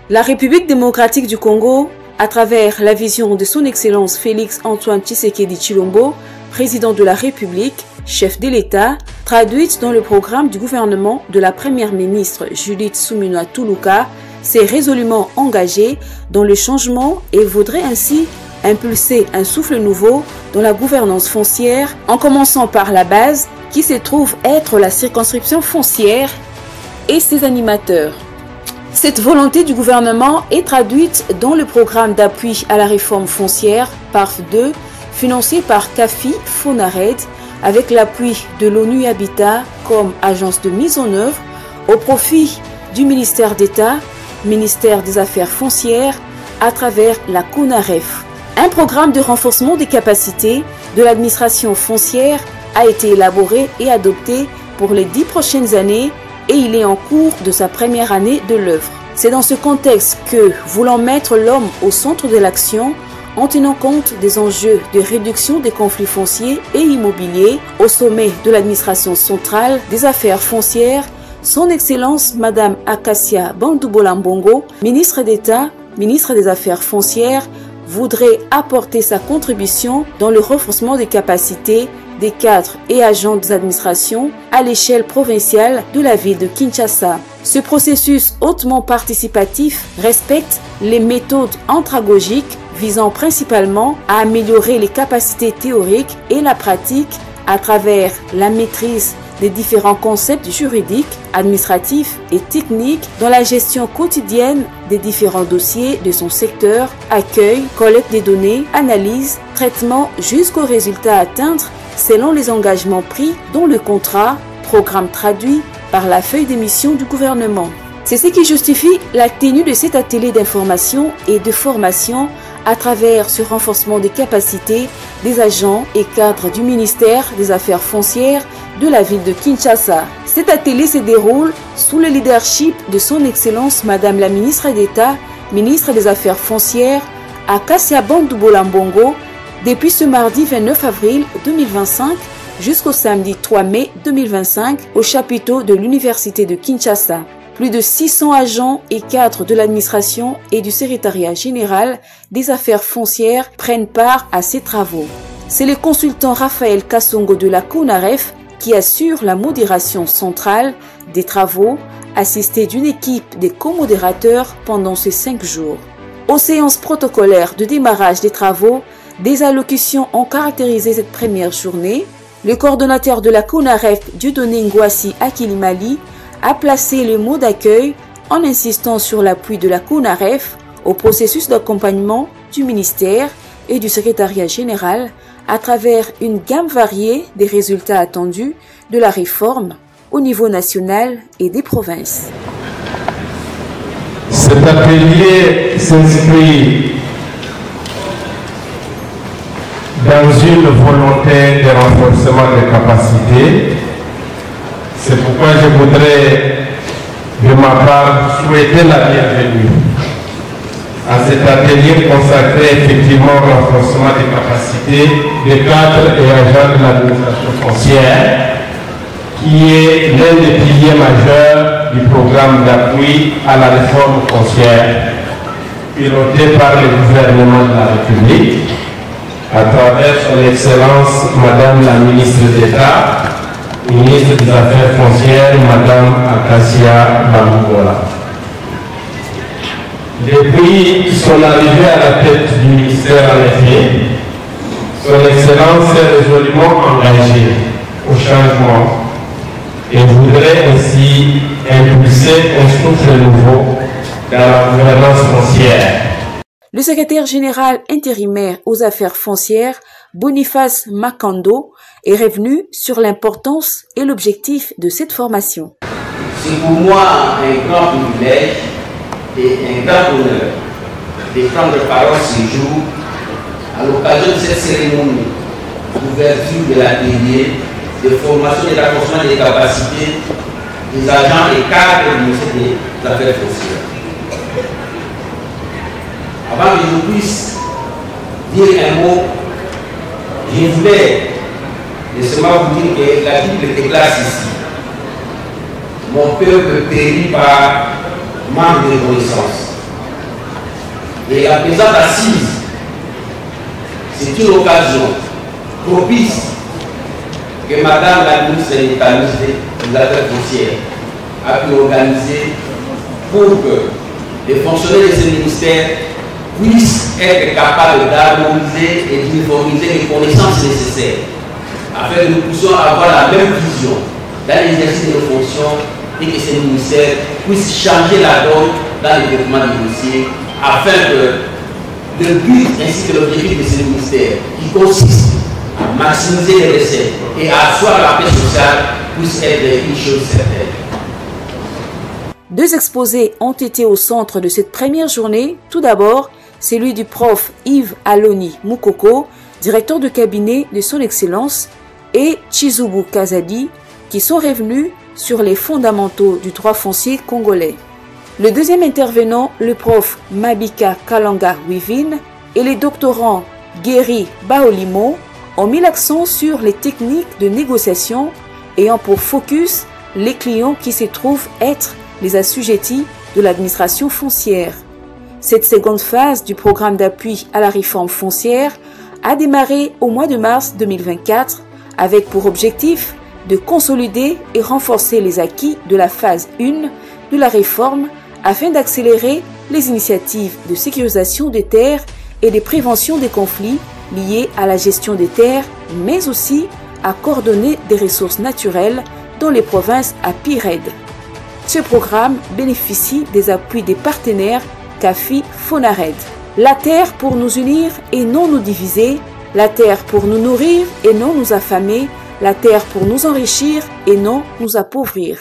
La République démocratique du Congo, à travers la vision de son Excellence Félix Antoine Tshisekedi Tshilombo, président de la République, chef de l'État, traduite dans le programme du gouvernement de la première ministre Judith Suminwa Tuluka, s'est résolument engagée dans le changement et voudrait ainsi impulser un souffle nouveau dans la gouvernance foncière, en commençant par la base qui se trouve être la circonscription foncière et ses animateurs. Cette volonté du gouvernement est traduite dans le programme d'appui à la réforme foncière PARF 2, financé par CAFI Fonared, avec l'appui de l'ONU Habitat comme agence de mise en œuvre au profit du ministère d'État, ministère des Affaires foncières, à travers la CONAREF. Un programme de renforcement des capacités de l'administration foncière a été élaboré et adopté pour les 10 prochaines années et il est en cours de sa première année de l'œuvre. C'est dans ce contexte que, voulant mettre l'homme au centre de l'action, en tenant compte des enjeux de réduction des conflits fonciers et immobiliers au sommet de l'administration centrale des affaires foncières, Son Excellence Madame Acacia Bandoubola-Mbongo, ministre d'État, ministre des Affaires foncières, voudrait apporter sa contribution dans le renforcement des capacités des cadres et agents des administrations à l'échelle provinciale de la ville de Kinshasa. Ce processus hautement participatif respecte les méthodes andragogiques visant principalement à améliorer les capacités théoriques et la pratique à travers la maîtrise des différents concepts juridiques, administratifs et techniques dans la gestion quotidienne des différents dossiers de son secteur, accueil, collecte des données, analyse, traitement jusqu'aux résultats à atteindre selon les engagements pris dans le contrat, programme traduit par la feuille d'émission du gouvernement. C'est ce qui justifie la tenue de cet atelier d'information et de formation à travers ce renforcement des capacités des agents et cadres du ministère des Affaires foncières de la ville de Kinshasa. Cet atelier se déroule sous le leadership de son Excellence Madame la ministre d'État, ministre des Affaires foncières, Acacia Bandoubola-Mbongo, depuis ce mardi 29 avril 2025 jusqu'au samedi 3 mai 2025 au chapiteau de l'Université de Kinshasa. Plus de 600 agents et cadres de l'administration et du secrétariat général des affaires foncières prennent part à ces travaux. C'est le consultant Raphaël Kassongo de la CONAREF qui assure la modération centrale des travaux, assisté d'une équipe de co-modérateurs pendant ces 5 jours. Aux séances protocolaires de démarrage des travaux, des allocutions ont caractérisé cette première journée. Le coordonnateur de la CONAREF, Dieudonné Ngouassi Akilimali, a placé le mot d'accueil en insistant sur l'appui de la CONAREF au processus d'accompagnement du ministère et du secrétariat général à travers une gamme variée des résultats attendus de la réforme au niveau national et des provinces. Cet atelier s'inscrit dans une volonté de renforcement des capacités. C'est pourquoi je voudrais, de ma part, souhaiter la bienvenue à cet atelier consacré effectivement au renforcement des capacités des cadres et agents de l'administration foncière, qui est l'un des piliers majeurs du programme d'appui à la réforme foncière, piloté par le gouvernement de la République, à travers son Excellence Madame la ministre d'État, ministre des Affaires foncières, Madame Acacia Bandoubola. Depuis son arrivée à la tête du ministère, en effet, son Excellence s'est résolument engagée au changement et voudrait ainsi impulser un souffle nouveau dans la gouvernance foncière. Le secrétaire général intérimaire aux affaires foncières, Boniface Makando, est revenu sur l'importance et l'objectif de cette formation. C'est pour moi un grand privilège et un grand honneur de prendre parole ce jour à l'occasion de cette cérémonie d'ouverture de l'atelier de formation et d'approchement des capacités des agents et cadres du ministère des Affaires foncières. Avant que je puisse dire un mot, je voulais laissez-moi vous dire que la Bible déclare ici: mon peuple périt par manque de connaissance. Et la présente assise, c'est une occasion propice que Madame la ministre des Affaires foncières a pu organiser pour que les fonctionnaires de ce ministère puissent être capables d'harmoniser et d'uniformiser les connaissances nécessaires afin que nous puissions avoir la même vision dans l'exercice de nos fonctions et que ces ministères puissent changer la donne dans le traitement des dossiers afin que le but ainsi que l'objectif de ce ministère qui consiste à maximiser les recettes et à asseoir la paix sociale puisse être une chose certaine. Deux exposés ont été au centre de cette première journée. Tout d'abord, celui du prof Yves Aloni Moukoko, directeur de cabinet de son Excellence, et Chizubu Kazadi, qui sont revenus sur les fondamentaux du droit foncier congolais. Le deuxième intervenant, le prof Mabika Kalanga Wivin et les doctorants Guéry Baolimo ont mis l'accent sur les techniques de négociation ayant pour focus les clients qui se trouvent être les assujettis de l'administration foncière. Cette seconde phase du programme d'appui à la réforme foncière a démarré au mois de mars 2024 avec pour objectif de consolider et renforcer les acquis de la phase 1 de la réforme afin d'accélérer les initiatives de sécurisation des terres et de prévention des conflits liés à la gestion des terres, mais aussi à coordonner des ressources naturelles dans les provinces à PIRED. Ce programme bénéficie des appuis des partenaires CAFI Fonared. La terre pour nous unir et non nous diviser, la terre pour nous nourrir et non nous affamer, la terre pour nous enrichir et non nous appauvrir.